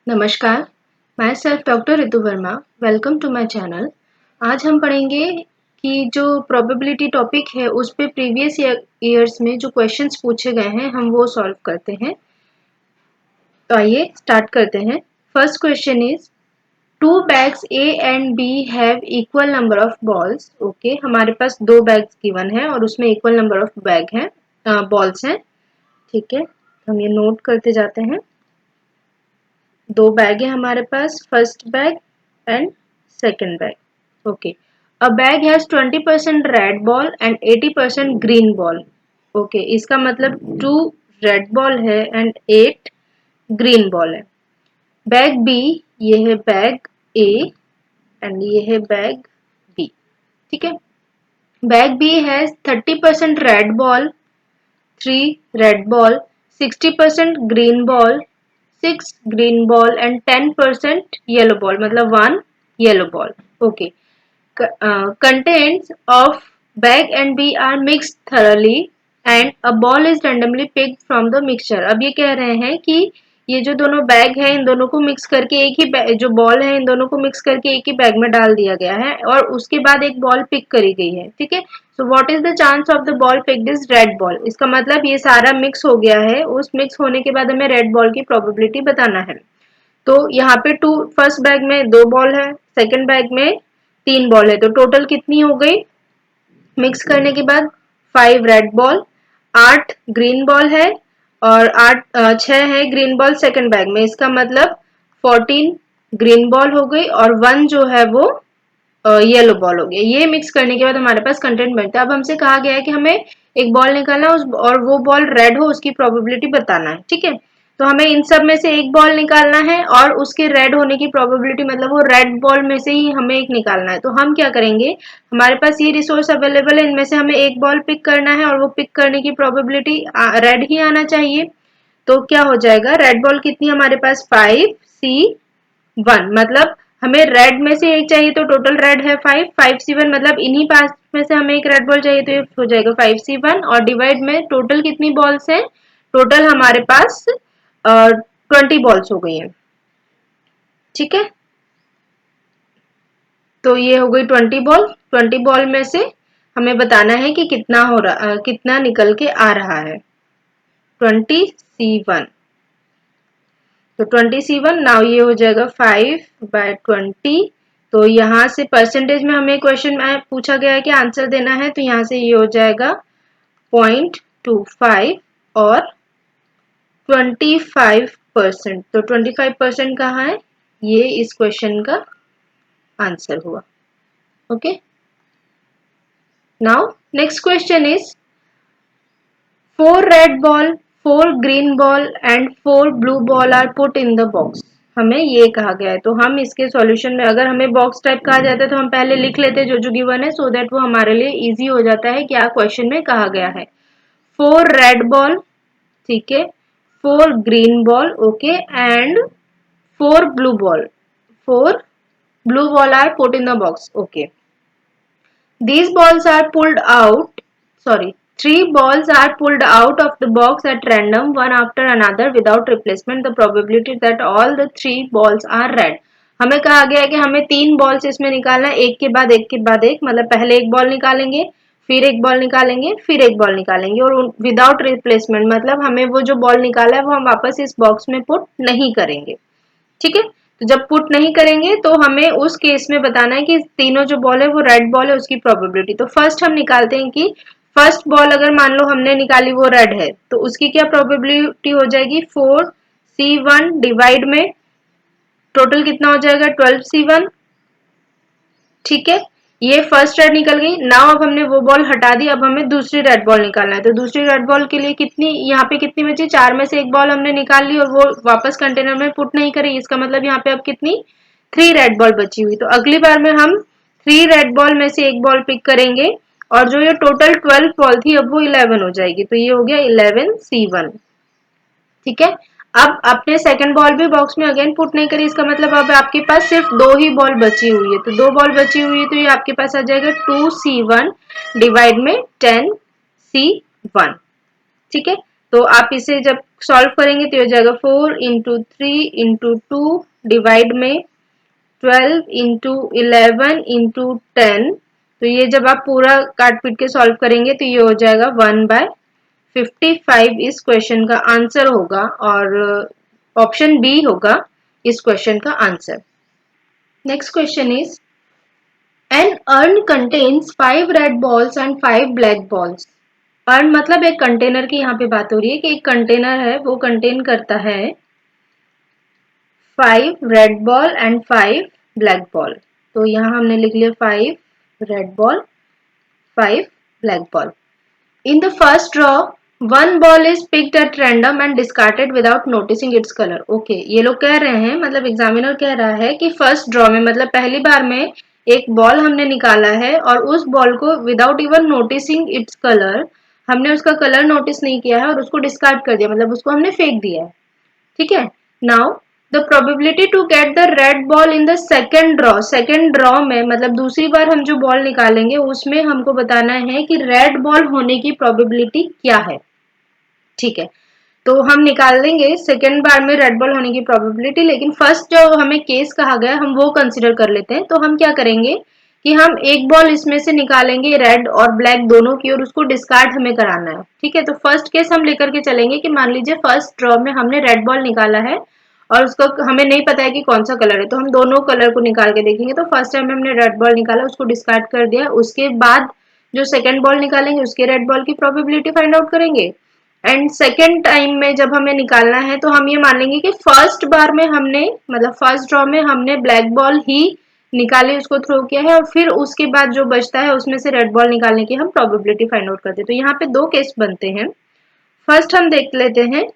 नमस्कार, मैं self doctor Ritu Verma. Welcome to my channel. आज हम पढ़ेंगे कि जो प्रोबेबिलिटी टॉपिक है उस पे प्रीवियस ईयर्स में जो क्वेश्चंस पूछे गए हैं हम वो सॉल्व करते हैं। तो आइए स्टार्ट करते हैं। First question is two bags A and B have equal number of balls. Okay, हमारे पास दो बैग्स गिवन है और उसमें इक्वल नंबर ऑफ बैग हैं, बॉल्स हैं। ठीक है, हम ये नोट करते जाते हैं। दो बैग है हमारे पास, first bag and second bag. Okay, a bag has 20% red ball and 80% green ball. Okay, इसका मतलब 2 रेड बॉल है एंड 8 ग्रीन बॉल है। बैग बी, ये है बैग ए एंड ये है बैग बी। ठीक है, bag B has 30% red ball, 3 red ball, 60% green ball, 6 green ball and 10% yellow ball, मतलब 1 yellow ball. Okay. Contents of bag and B are mixed thoroughly and a ball is randomly picked from the mixture. अब ये कह रहे हैं कि ये जो दोनों बैग है इन दोनों को मिक्स करके एक ही जो बॉल है इन दोनों को मिक्स करके एक ही बैग में डाल दिया गया है और उसके बाद एक बॉल पिक करी गई है। ठीक है, so what is the chance of the ball picked is red ball. इसका मतलब ये सारा मिक्स हो गया है, उस मिक्स होने के बाद हमें रेड बॉल की प्रोबेबिलिटी बताना है। तो यहाँ पे फर्स्ट बैग में 2 बॉल है, सेकंड बैग में 3 बॉल है, तो टोटल कितनी हो गई मिक्स करने के बाद 5 रेड बॉल, 8 ग्रीन बॉल है और 6 है ग्रीन बॉल सेकंड बैग में। इसका मतलब 14 ग्रीन बॉल हो गई और 1 जो है वो येलो बॉल हो गया। ये मिक्स करने के बाद हमारे पास कंटेंट बनता है। अब हमसे कहा गया है कि हमें एक बॉल निकालना और वो बॉल रेड हो उसकी प्रोबेबिलिटी बताना है। ठीक है, तो हमें इन सब में से एक बॉल निकालना है और उसके रेड होने की प्रोबेबिलिटी, मतलब वो रेड बॉल में से ही हमें एक निकालना है। तो हम क्या करेंगे, हमारे पास ये रिसोर्स अवेलेबल है, इनमें से हमें एक बॉल पिक करना है और वो पिक करने की प्रोबेबिलिटी रेड ही आना चाहिए। तो क्या हो जाएगा, रेड बॉल कितनी हमारे पास 5C1, मतलब हमें रेड में से एक चाहिए तो टोटल रेड है 5C1, मतलब इन्हीं 5 में से हमें एक रेड बॉल चाहिए तो ये हो जाएगा 5C1 और डिवाइड में टोटल कितनी बॉल्स हैं, टोटल हमारे पास 20 बॉल्स हो गई हैं। ठीक है, तो ये हो गई 20 बॉल में से हमें बताना है कि कितना हो रहा कितना निकल के आ रहा है 20C1। तो 20C1 नाउ ये हो जाएगा 5/20। तो यहाँ से परसेंटेज में हमें क्वेश्चन में पूछा गया है कि आंसर देना है, तो यहाँ से ये हो जाएगा 0.25 और 25%। तो 25% कहाँ है, ये इस क्वेश्चन का आंसर हुआ। Okay, now next question is 4 red ball, 4 green ball and 4 blue ball are put in the box. हमें ये कहा गया है, तो हम इसके सॉल्यूशन में अगर हमें बॉक्स टाइप कहा जाता है तो हम पहले लिख लेते हैं जो गिवन है, सो दैट वो हमारे लिए इजी हो जाता है क्या क्वेश्चन में कहा गया है। 4 रेड बॉल, ठीक है, 4 green ball, okay, and 4 blue ball, 4 blue ball are put in the box. Okay, these balls are pulled out, sorry, 3 balls are pulled out of the box at random, one after another without replacement. The probability that all the 3 balls are red. हमें कहा गया है कि हमें 3 balls इसमें निकालना है, एक के बाद एक के बाद एक, मतलब पहले एक बॉल निकालेंगे, फिर एक बॉल निकालेंगे, फिर एक बॉल निकालेंगे और विदाउट रिप्लेसमेंट, मतलब हमें वो जो बॉल निकाला है वो हम वापस इस बॉक्स में पुट नहीं करेंगे। ठीक है, तो जब पुट नहीं करेंगे तो हमें उस केस में बताना है कि तीनों जो बॉल है वो रेड बॉल है उसकी प्रोबेबिलिटी। तो फर्स्ट हम निकालते हैं कि फर्स्ट बॉल अगर मान लो हमने निकाली वो रेड है तो उसकी क्या प्रोबेबिलिटी हो जाएगी 4C1 डिवाइड में टोटल कितना हो जाएगा 12C1। ठीक है, ये फर्स्ट रेड निकल गई। नाउ अब हमने वो बॉल हटा दी, अब हमें दूसरी रेड बॉल निकालना है। तो दूसरी रेड बॉल के लिए कितनी, यहाँ पे कितनी बची, 4 में से एक बॉल हमने निकाल ली और वो वापस कंटेनर में पुट नहीं करी। इसका मतलब यहाँ पे अब कितनी 3 रेड बॉल बची हुई। तो अगली बार में हम 3 रेड बॉल में से एक बॉल पिक करेंगे और जो ये टोटल 12 बॉल थी अब वो 11 हो जाएगी। तो ये हो गया 11C1। ठीक है, अब अपने सेकंड बॉल भी बॉक्स में अगेन पुट नहीं करी, इसका मतलब अब आपके पास सिर्फ 2 ही बॉल बची हुई है। तो 2 बॉल बची हुई है तो ये आपके पास आ जाएगा 2C1 डिवाइड में 10C1। ठीक है, तो आप इसे जब सॉल्व करेंगे तो हो जाएगा 4 इंटू 3 इंटू 2 डिवाइड में 12 इंटू 11 इंटू 10। तो ये जब आप पूरा काट पीट के सॉल्व करेंगे तो ये हो जाएगा 1/55 इस क्वेश्चन का आंसर होगा और ऑप्शन बी होगा इस क्वेश्चन का answer. Next question is an earn contains 5 red balls and 5 black balls. Earn मतलब एक कंटेनर की यहाँ पे बात हो रही है कि एक कंटेनर है वो कंटेन करता है 5 red ball and 5 black ball. तो यहाँ हमने लिख लिया 5 red ball 5 black ball. In the first draw, one ball is picked at random and discarded without noticing its color. Okay, ये लोग कह रहे हैं मतलब एग्जामिनर कह रहा है कि फर्स्ट ड्रॉ में मतलब पहली बार में एक बॉल हमने निकाला है और उस बॉल को without even noticing its colour, हमने उसका कलर नोटिस नहीं किया है और उसको डिस्कार्ड कर दिया, मतलब उसको हमने फेंक दिया है। ठीक है। Now the probability to get the red ball in the second draw में मतलब दूसरी बार हम जो बॉल निकालेंगे उसमें हमको बताना है कि रेड बॉल होने की प्रोबेबिलिटी क्या है। ठीक है, तो हम निकाल लेंगे सेकेंड बार में रेड बॉल होने की प्रोबेबिलिटी, लेकिन फर्स्ट जो हमें केस कहा गया हम वो कंसिडर कर लेते हैं। तो हम क्या करेंगे कि हम एक बॉल इसमें से निकालेंगे रेड और ब्लैक दोनों की और उसको डिस्कार्ड हमें कराना है। ठीक है, तो फर्स्ट केस हम लेकर के चलेंगे कि मान लीजिए फर्स्ट ड्रॉ में हमने रेड बॉल निकाला है और उसको हमें नहीं पता है कि कौन सा कलर है, तो हम दोनों कलर को निकाल के देखेंगे। तो फर्स्ट टाइम हमने रेड बॉल निकाला, उसको डिस्कार्ड कर दिया, उसके बाद जो सेकेंड बॉल निकालेंगे उसके रेड बॉल की प्रोबेबिलिटी फाइंड आउट करेंगे। एंड सेकेंड टाइम में जब हमें निकालना है तो हम ये मान लेंगे कि फर्स्ट बार में हमने मतलब फर्स्ट ड्रॉ में हमने ब्लैक बॉल ही निकाली, उसको थ्रो किया है और फिर उसके बाद जो बचता है उसमें से रेड बॉल निकालने की हम प्रोबेबिलिटी फाइंड आउट करते हैं। तो यहाँ पे दो केस बनते हैं। फर्स्ट हम देख लेते हैं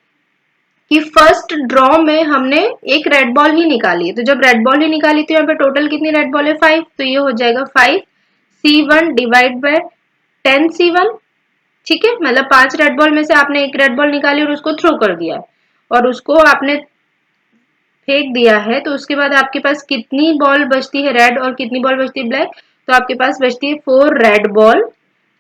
कि फर्स्ट ड्रॉ में हमने एक रेड बॉल ही निकाली है, तो जब रेड बॉल ही निकाली तो यहाँ पे टोटल कितनी रेड बॉल है 5, तो ये हो जाएगा 5C1 डिवाइड बाय 10C1। ठीक है, मतलब 5 रेड बॉल में से आपने एक रेड बॉल निकाली और उसको थ्रो कर दिया और उसको आपने फेंक दिया है, तो उसके बाद आपके पास कितनी बॉल बचती है रेड और कितनी बॉल बचती है ब्लैक, तो आपके पास बचती है 4 red ball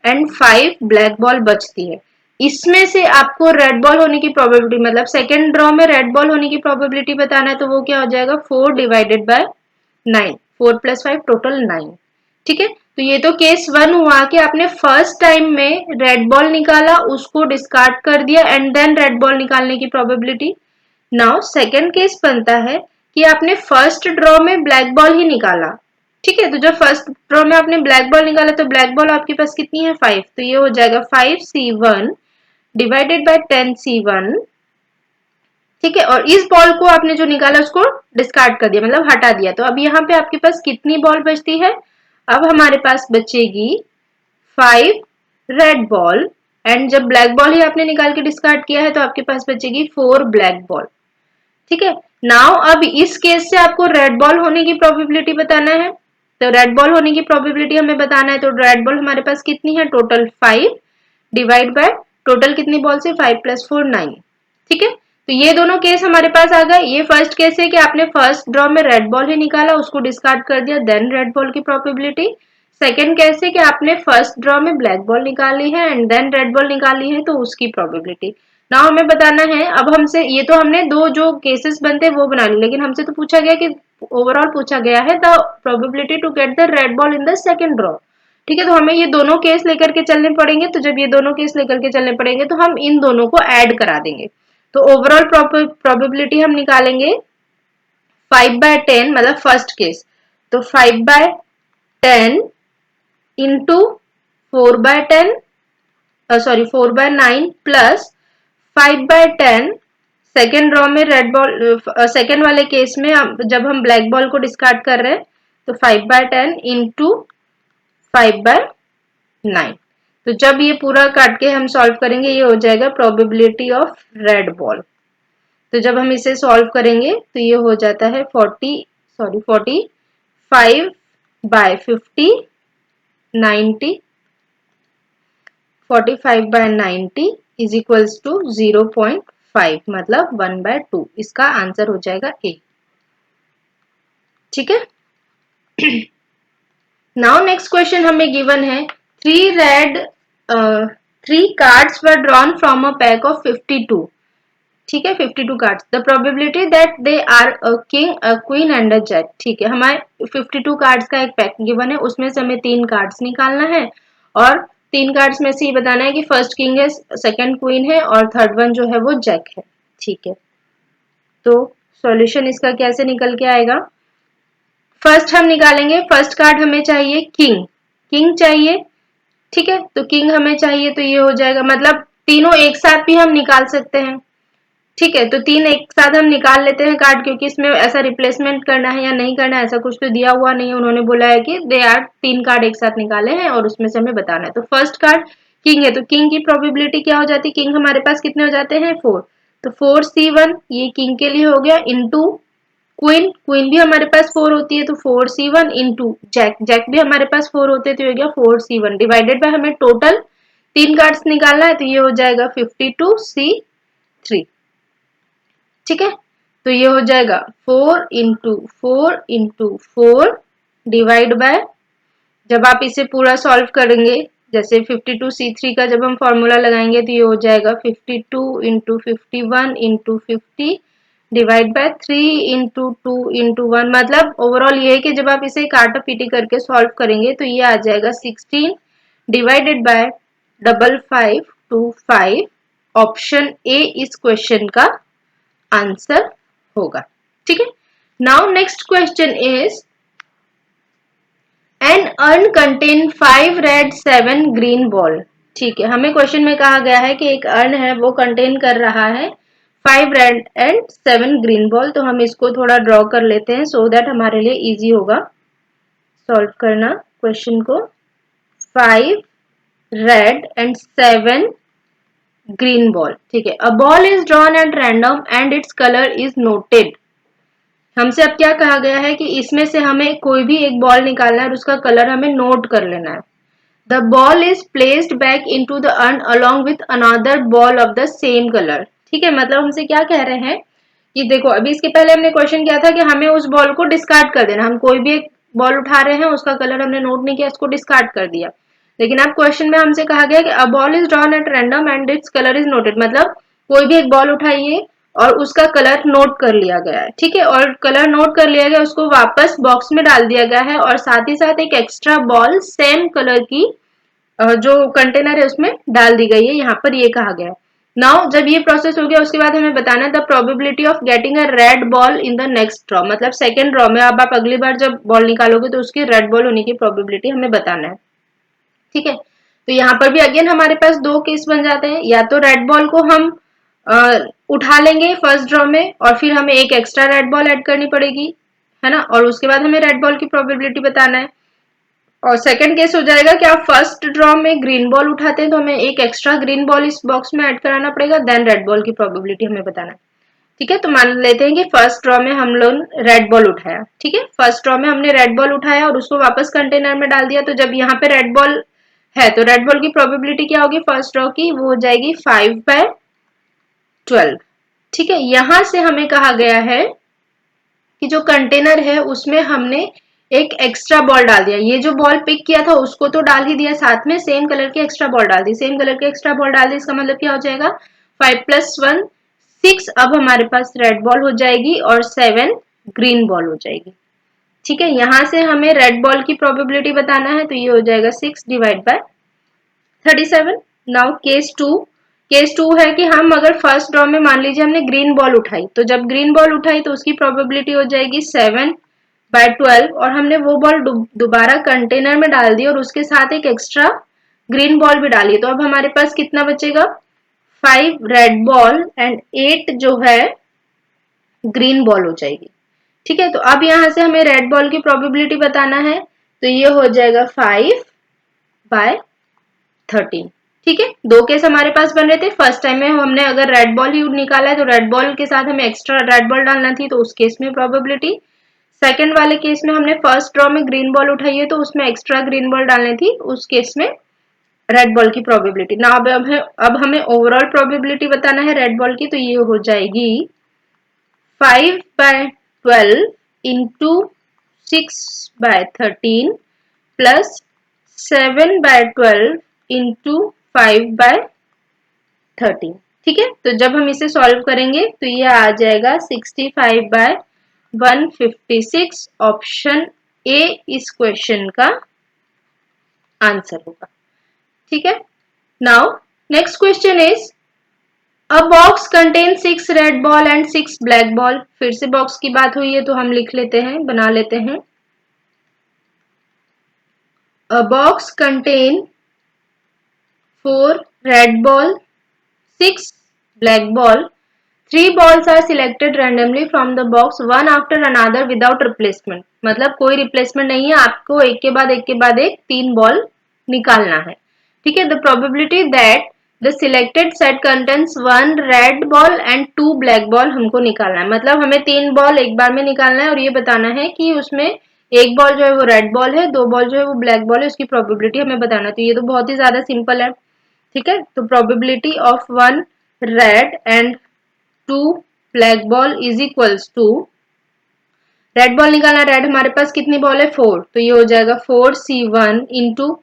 and 5 black ball बचती है। इसमें से आपको रेड बॉल होने की प्रोबेबिलिटी मतलब सेकेंड ड्रॉ में रेड बॉल होने की प्रोबेबिलिटी बताना है, तो वो क्या हो जाएगा 4 डिवाइडेड बाय 9, 4 + 5 टोटल 9। ठीक है, तो ये तो केस 1 हुआ कि आपने फर्स्ट टाइम में रेड बॉल निकाला, उसको डिस्कार्ड कर दिया एंड देन रेड बॉल निकालने की प्रोबेबिलिटी। नाउ सेकेंड केस बनता है कि आपने फर्स्ट ड्रॉ में ब्लैक बॉल ही निकाला। ठीक है, तो जब फर्स्ट ड्रॉ में आपने ब्लैक बॉल निकाला तो ब्लैक बॉल आपके पास कितनी है 5, तो ये हो जाएगा 5C1 डिवाइडेड बाय 10C1। ठीक है, और इस बॉल को आपने जो निकाला उसको डिस्कार्ड कर दिया मतलब हटा दिया, तो अब यहाँ पे आपके पास कितनी बॉल बचती है, अब हमारे पास बचेगी 5 रेड बॉल एंड जब ब्लैक बॉल ही आपने निकाल के डिस्कार्ड किया है तो आपके पास बचेगी 4 ब्लैक बॉल। ठीक है, नाउ अब इस केस से आपको रेड बॉल होने की प्रोबेबिलिटी बताना है, तो रेड बॉल होने की प्रोबेबिलिटी हमें बताना है, तो रेड बॉल हमारे पास कितनी है टोटल 5 डिवाइड बाय टोटल कितनी बॉल से 5 + 4 9। ठीक है, तो ये दोनों केस हमारे पास आ गए। ये फर्स्ट केस है कि आपने फर्स्ट ड्रॉ में रेड बॉल ही निकाला, उसको डिस्कार्ड कर दिया, देन रेड बॉल की प्रोबेबिलिटी। सेकेंड केस है कि आपने फर्स्ट ड्रॉ में ब्लैक बॉल निकाली है एंड देन रेड बॉल निकाली है, तो उसकी प्रोबेबिलिटी। नाउ हमें बताना है, अब हमसे ये तो हमने दो जो केसेस बनते हैं वो बना ली, लेकिन हमसे तो पूछा गया कि ओवरऑल पूछा गया है the probability to get the red ball in the second draw. ठीक है, तो हमें ये दोनों केस लेकर के चलने पड़ेंगे, तो जब ये दोनों केस लेकर के चलने पड़ेंगे तो हम इन दोनों को ऐड करा देंगे। तो ओवरऑल प्रोबेबिलिटी हम निकालेंगे 5/10 मतलब फर्स्ट केस, तो 5/10 into 4/10 sorry 4/9 plus 5/10 second draw में रेड बॉल सेकेंड वाले केस में जब हम ब्लैक बॉल को डिस्कार्ड कर रहे हैं तो 5/10 इंटू 5/9। तो जब ये पूरा काट के हम सॉल्व करेंगे ये हो जाएगा प्रोबेबिलिटी ऑफ रेड बॉल। तो जब हम इसे सॉल्व करेंगे तो ये हो जाता है 45/50 90 45/90 इज इक्वल्स टू 0.5 मतलब 1/2। इसका आंसर हो जाएगा ए। ठीक है, नाउ नेक्स्ट क्वेश्चन हमें गिवन है 3 red 3 cards were drawn from a pack of 52. ठीक है, 52 cards. The probability that they are a king, a queen and a jack. ठीक है, हमारे 52 कार्ड्स का एक पैक गिवन है, उसमें से हमें 3 कार्ड्स निकालना है और 3 कार्ड्स में से ये बताना है कि फर्स्ट किंग है, सेकंड क्वीन है और थर्ड वन जो है वो जैक है. ठीक है, तो सॉल्यूशन इसका कैसे निकल के आएगा? फर्स्ट हम निकालेंगे, फर्स्ट कार्ड हमें चाहिए किंग, किंग चाहिए. ठीक है, तो किंग हमें चाहिए, तो ये हो जाएगा, मतलब तीनों एक साथ भी हम निकाल सकते हैं. ठीक है, तो 3 एक साथ हम निकाल लेते हैं कार्ड, क्योंकि इसमें ऐसा रिप्लेसमेंट करना है या नहीं करना है ऐसा कुछ तो दिया हुआ नहीं है. उन्होंने बोला है कि दे आर 3 कार्ड एक साथ निकाले हैं और उसमें से हमें बताना है. तो फर्स्ट कार्ड किंग है, तो किंग की प्रोबेबिलिटी क्या हो जाती है? किंग हमारे पास कितने हो जाते हैं? 4. तो 4c1 ये किंग के लिए हो गया, इनटू क्वीन, क्वीन भी हमारे पास 4 होती है तो 4c1 इनटू जैक, जैक भी हमारे पास 4 होते हैं तो ये हो गया 4c1 डिवाइडेड बाय हमें टोटल 3 कार्ड्स निकालना है तो ये हो जाएगा 52c3. ठीक है, तो ये हो जाएगा 4 इंटू 4 डिवाइड बाय, जब आप इसे पूरा सॉल्व करेंगे जैसे 52c3 का जब हम फॉर्मूला लगाएंगे तो ये हो जाएगा 52 into 51 into 50 divide by 3 into 2 into 1. मतलब ओवरऑल ये है कि जब आप इसे काटा पीटी करके सॉल्व करेंगे तो ये आ जाएगा 16 डिवाइडेड बाय 5525. ऑप्शन ए इस क्वेश्चन का आंसर होगा. ठीक है, now next question is an earn contain 5 red 7 green ball. ठीक है, हमें क्वेश्चन में कहा गया है कि एक अर्न है वो कंटेन कर रहा है 5 रेड एंड 7 ग्रीन बॉल. तो हम इसको थोड़ा ड्रॉ कर लेते हैं सो दैट हमारे लिए इजी होगा सॉल्व करना क्वेश्चन को. 5 रेड एंड 7 ग्रीन बॉल. ठीक है, a ball is drawn at random and its colour is noted. हमसे अब क्या कहा गया है कि इसमें से हमें कोई भी एक बॉल निकालना है और उसका कलर हमें नोट कर लेना है. The ball is placed back into the earn along with another ball of the same colour. ठीक है, मतलब हमसे क्या कह रहे हैं कि देखो अभी इसके पहले हमने क्वेश्चन किया था कि हमें उस बॉल को डिस्कार्ड कर देना. हम कोई भी एक बॉल उठा रहे हैं, उसका कलर हमने नोट नहीं किया, इसको डिस्कार्ड कर दिया. लेकिन अब क्वेश्चन में हमसे कहा गया कि a ball is drawn at random and its colour is noted. मतलब कोई भी एक बॉल उठाइए और उसका कलर नोट कर लिया गया है. ठीक है, और कलर नोट कर लिया गया, उसको वापस बॉक्स में डाल दिया गया है और साथ ही साथ एक एक्स्ट्रा बॉल सेम कलर की जो कंटेनर है उसमें डाल दी गई है. यहाँ पर ये कहा गया है. नाउ जब ये प्रोसेस हो गया उसके बाद हमें बताना है the probability of getting a red ball in the next draw. मतलब सेकंड ड्रॉ में अब आप अगली बार जब बॉल निकालोगे तो उसकी रेड बॉल होने की प्रोबेबिलिटी हमें बताना है. ठीक है, तो यहाँ पर भी अगेन हमारे पास दो केस बन जाते हैं. या तो रेड बॉल को हम उठा लेंगे फर्स्ट ड्रॉ में और फिर हमें एक एक्स्ट्रा रेड बॉल ऐड करनी पड़ेगी, है ना, और उसके बाद हमें रेड बॉल की प्रोबेबिलिटी बताना है. और सेकंड केस हो जाएगा कि आप फर्स्ट ड्रॉ में ग्रीन बॉल उठाते हैं तो हमें एक एक्स्ट्रा ग्रीन बॉल इस बॉक्स में ऐड कराना पड़ेगा, देन रेड बॉल की प्रोबेबिलिटी हमें बताना है. ठीक है, तो मान लेते हैं कि फर्स्ट ड्रॉ में हम लोग रेड बॉल उठाया. ठीक है, फर्स्ट ड्रॉ में हमने रेड बॉल उठाया और उसको वापस कंटेनर में डाल दिया. तो जब यहाँ पे रेड बॉल है तो रेड बॉल की प्रोबेबिलिटी क्या होगी फर्स्ट ड्रॉ की? वो हो जाएगी 5/12. ठीक है, यहां से हमें कहा गया है कि जो कंटेनर है उसमें हमने एक एक्स्ट्रा बॉल डाल दिया. ये जो बॉल पिक किया था उसको तो डाल ही दिया, साथ में सेम कलर की एक्स्ट्रा बॉल डाल दी. सेम कलर की एक्स्ट्रा बॉल डाल दी, इसका मतलब क्या हो जाएगा 5 + 1 6. अब हमारे पास रेड बॉल हो जाएगी और 7 ग्रीन बॉल हो जाएगी. ठीक है, यहां से हमें रेड बॉल की प्रोबेबिलिटी बताना है तो ये हो जाएगा 6 divide by 37. Now case 2. Case 2 है कि हम अगर फर्स्ट ड्रॉ में मान लीजिए हमने ग्रीन बॉल उठाई, तो जब ग्रीन बॉल उठाई तो उसकी प्रोबेबिलिटी हो जाएगी 7/12 और हमने वो बॉल दोबारा कंटेनर में डाल दी और उसके साथ एक एक्स्ट्रा ग्रीन बॉल भी डाली. तो अब हमारे पास कितना बचेगा 5 रेड बॉल एंड 8 जो है ग्रीन बॉल हो जाएगी. ठीक है, तो अब यहां से हमें रेड बॉल की प्रोबेबिलिटी बताना है तो ये हो जाएगा 5/13. ठीक है, दो केस हमारे पास बन रहे थे. फर्स्ट टाइम में हमने अगर रेड बॉल ही निकाला है तो रेड बॉल के साथ हमें एक्स्ट्रा रेड बॉल डालना थी, तो उस केस में प्रोबेबिलिटी. सेकंड वाले केस में हमने फर्स्ट ड्रॉ में ग्रीन बॉल उठाई है तो उसमें एक्स्ट्रा ग्रीन बॉल डालनी थी, उस केस में रेड बॉल की प्रोबेबिलिटी. ना अब हमें ओवरऑल प्रोबेबिलिटी बताना है रेड बॉल की, तो ये हो जाएगी 5/12 इंटू 6/13 प्लस 7/12 इंटू 5/13। ठीक है, तो जब हम इसे सॉल्व करेंगे तो ये आ जाएगा 65/156। ऑप्शन ए इस क्वेश्चन का आंसर होगा। ठीक है, now next question is a box contain 6 red ball and 6 black ball. फिर से बॉक्स की बात हुई है तो हम लिख लेते हैं, बना लेते हैं। अ box contain 4 red ball, 6 black ball, 3 balls are selected randomly from the box one after another without replacement। मतलब कोई रिप्लेसमेंट नहीं है, आपको एक के बाद एक के बाद एक 3 बॉल निकालना है। ठीक है, the probability that the selected set contains 1 red ball and 2 black ball हमको निकालना है। मतलब हमें 3 बॉल एक बार में निकालना है और ये बताना है कि उसमें एक बॉल जो है वो रेड बॉल है, 2 बॉल जो है वो ब्लैक बॉल है, उसकी प्रोबेबिलिटी हमें बताना है। तो ये तो बहुत ही ज्यादा सिंपल है। ठीक है, तो probability of 1 red and 2 black ball is equals to, red ball निकालना, रेड हमारे पास कितनी बॉल है 4, तो ये हो जाएगा 4C1 into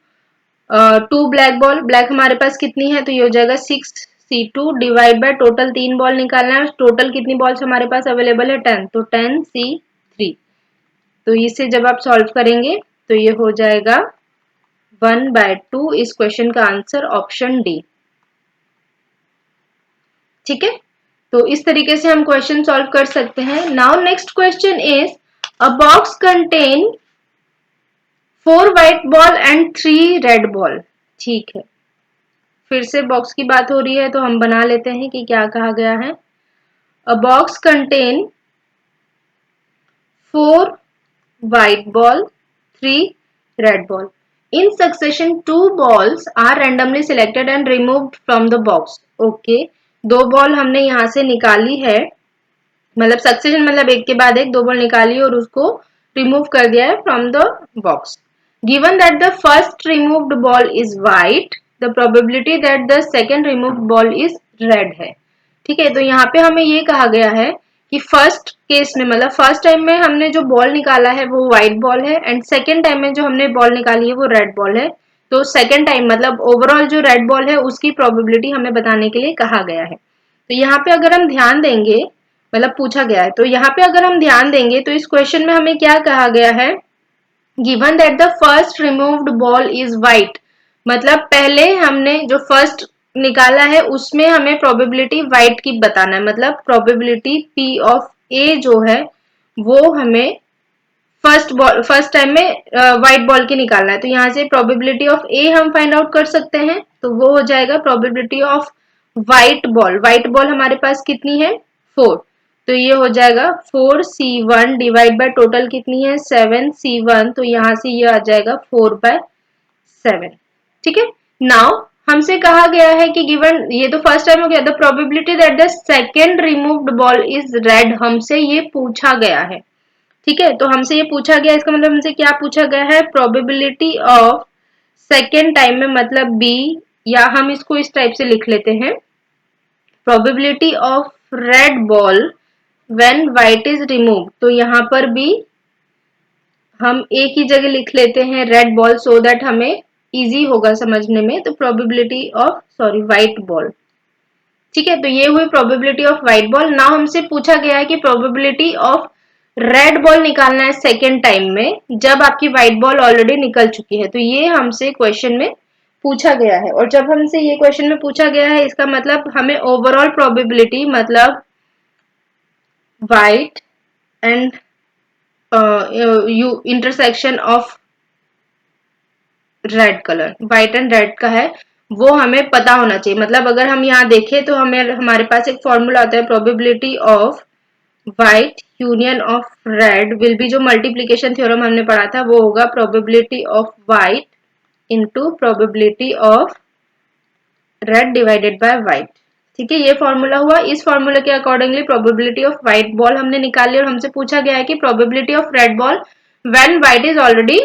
2 black ball, black हमारे पास कितनी है तो ये हो जाएगा 6C2 divide by total 3 ball निकालना है, टोटल कितनी बॉल्स हमारे पास अवेलेबल है 10, तो 10C3। तो इसे जब आप सॉल्व करेंगे तो ये हो जाएगा 1/2। इस क्वेश्चन का आंसर ऑप्शन डी। ठीक है, तो इस तरीके से हम क्वेश्चन सॉल्व कर सकते हैं। Now next question is a box contain 4 white ball and 3 red ball. ठीक है, फिर से बॉक्स की बात हो रही है तो हम बना लेते हैं कि क्या कहा गया है। अ box contain 4 white ball, 3 red ball. In succession, 2 balls are randomly selected and removed from the box. Okay, 2 ball हमने यहाँ से निकाली है, मतलब सक्सेशन मतलब एक के बाद एक 2 बॉल निकाली और उसको रिमूव कर दिया है from the box. Given that the first removed ball is white, the probability that the second removed ball is red है। ठीक है, तो यहाँ पे हमें ये कहा गया है कि फर्स्ट केस में मतलब फर्स्ट टाइम में हमने जो बॉल निकाला है वो व्हाइट बॉल है एंड सेकेंड टाइम में जो हमने बॉल निकाली है वो रेड बॉल है। तो सेकेंड टाइम मतलब ओवरऑल जो रेड बॉल है उसकी प्रोबेबिलिटी हमें बताने के लिए कहा गया है। तो यहाँ पे अगर हम ध्यान देंगे, मतलब पूछा गया है, तो यहाँ पे अगर हम ध्यान देंगे तो इस क्वेश्चन में हमें क्या कहा गया है, given that the first removed ball is white, मतलब पहले हमने जो फर्स्ट निकाला है उसमें हमें प्रोबेबिलिटी व्हाइट की बताना है, मतलब प्रोबेबिलिटी पी ऑफ ए जो है वो हमें फर्स्ट टाइम में व्हाइट बॉल की निकालना है। तो यहाँ से प्रोबेबिलिटी ऑफ ए हम फाइंड आउट कर सकते हैं, तो वो हो जाएगा probability of white ball. White ball हमारे पास कितनी है 4, तो ये हो जाएगा 4C1 डिवाइड बाय टोटल कितनी है 7C1, तो यहाँ से ये आ जाएगा 4/7। ठीक है, नाउ हमसे कहा गया है कि गिवन, ये तो फर्स्ट टाइम हो गया, the probability that the second removed ball is red हमसे ये पूछा गया है। ठीक है, तो हमसे ये पूछा गया, इसका मतलब हमसे क्या पूछा गया है, प्रोबेबिलिटी ऑफ सेकेंड टाइम में मतलब बी, या हम इसको इस टाइप से लिख लेते हैं, probability of red ball when white is remove. तो यहाँ पर भी हम एक ही जगह लिख लेते हैं रेड बॉल सो दैट हमें इजी होगा समझने में। तो प्रोबेबिलिटी ऑफ व्हाइट बॉल। ठीक है, तो ये हुई probability of white ball. Now हमसे पूछा गया है कि प्रोबेबिलिटी ऑफ रेड बॉल निकालना है सेकेंड टाइम में जब आपकी व्हाइट बॉल ऑलरेडी निकल चुकी है। तो ये हमसे क्वेश्चन में पूछा गया है, और जब हमसे ये क्वेश्चन में पूछा गया है इसका मतलब हमें ओवरऑल प्रोबेबिलिटी मतलब white and intersection of red colour, white and red का है वो हमें पता होना चाहिए। मतलब अगर हम यहाँ देखें तो हमें हमारे पास एक फॉर्मूला आता है, probability of white union of red will be, जो मल्टीप्लीकेशन थ्योरम हमने पढ़ा था वो होगा probability of white into probability of red divided bye white. ठीक है, ये फॉर्मूला हुआ। इस फॉर्मूला के accordingly probability of white ball हमने निकाली और हमसे पूछा गया है कि probability of red ball when white is already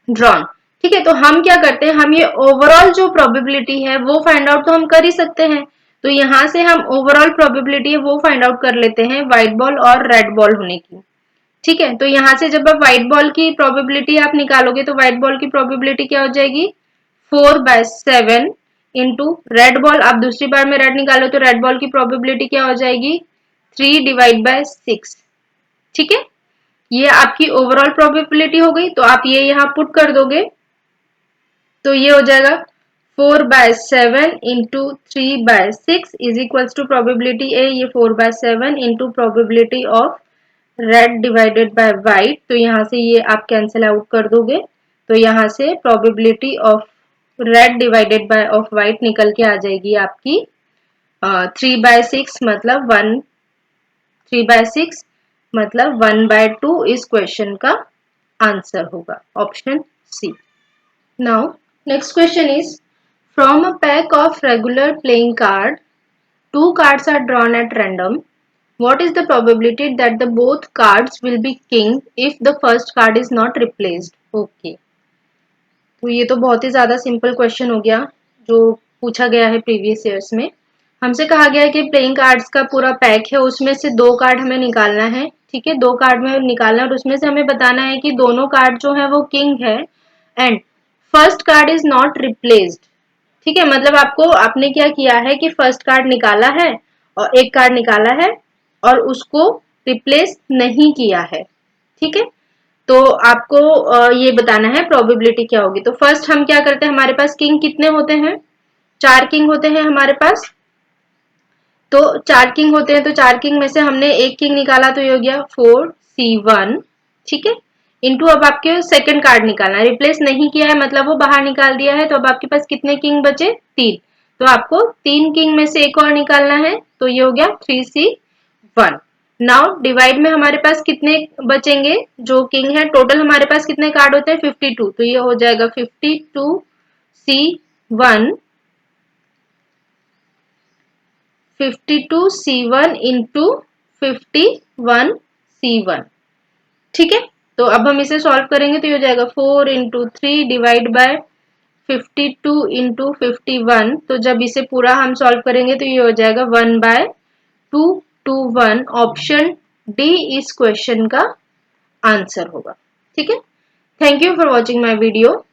drawn. ठीक है, तो हम क्या करते हैं, हम ये ओवरऑल जो प्रोबेबिलिटी है वो फाइंड आउट तो हम कर ही सकते हैं। तो यहां से हम ओवरऑल प्रोबेबिलिटी है वो फाइंड आउट कर लेते हैं व्हाइट बॉल और रेड बॉल होने की। ठीक है, तो यहां से जब आप व्हाइट बॉल की प्रोबेबिलिटी आप निकालोगे तो व्हाइट बॉल की प्रोबेबिलिटी क्या हो जाएगी 4/7 इंटू रेड बॉल, आप दूसरी बार में रेड निकालो तो रेड बॉल की प्रोबेबिलिटी क्या हो जाएगी 3 डिवाइड बाय 6। ठीक है, ये आपकी ओवरऑल प्रोबेबिलिटी हो गई। तो आप ये यहाँ पुट कर दोगे तो ये हो जाएगा 4/7 into 3/6 is equals to probability A, ये 4/7 into probability of red divided by white. तो यहाँ से ये आप कैंसिल आउट कर दोगे तो यहाँ से probability of red divided bye of white निकल के आ जाएगी आपकी 3/6 मतलब 3/6 मतलब 1/2 इस क्वेश्चन का आंसर होगा, option C. Now next question is from a pack of regular playing card, two cards are drawn at random. What is the probability that the both cards will be king if the first card is not replaced? Okay. तो ये तो बहुत ही ज़्यादा simple question हो गया जो पूछा गया है प्रीवियस ईयर्स में। हमसे कहा गया है कि प्लेइंग कार्ड्स का पूरा पैक है, उसमें से 2 कार्ड हमें निकालना है। ठीक है, 2 कार्ड में निकालना और उसमें से हमें बताना है कि दोनों कार्ड जो है वो किंग है and first card is not replaced. ठीक है, मतलब आपने क्या किया है कि फर्स्ट कार्ड निकाला है और एक कार्ड निकाला है और उसको रिप्लेस नहीं किया है। ठीक है, तो आपको ये बताना है प्रोबेबिलिटी क्या होगी। तो फर्स्ट हम क्या करते हैं, हमारे पास किंग कितने होते हैं, 4 किंग होते हैं हमारे पास। तो 4 किंग होते हैं तो 4 किंग में से हमने एक किंग निकाला तो ये हो गया 4c1। ठीक है, इंटू अब आपके सेकंड कार्ड निकालना है, रिप्लेस नहीं किया है मतलब वो बाहर निकाल दिया है। तो अब आपके पास कितने किंग बचे, 3। तो आपको 3 किंग में से एक और निकालना है तो ये हो गया 3c1। नाउ डिवाइड में हमारे पास कितने बचेंगे, जो किंग है टोटल हमारे पास कितने कार्ड होते हैं 52। तो ये हो जाएगा 52c1 52c1 इंटू 51c1। ठीक है, तो अब हम इसे सॉल्व करेंगे तो ये हो जाएगा 4 इंटू 3 डिवाइड बाय 52 इंटू 51। तो जब इसे पूरा हम सॉल्व करेंगे तो ये हो जाएगा 1/221। ऑप्शन डी इस क्वेश्चन का आंसर होगा। ठीक है, thank you for watching my video.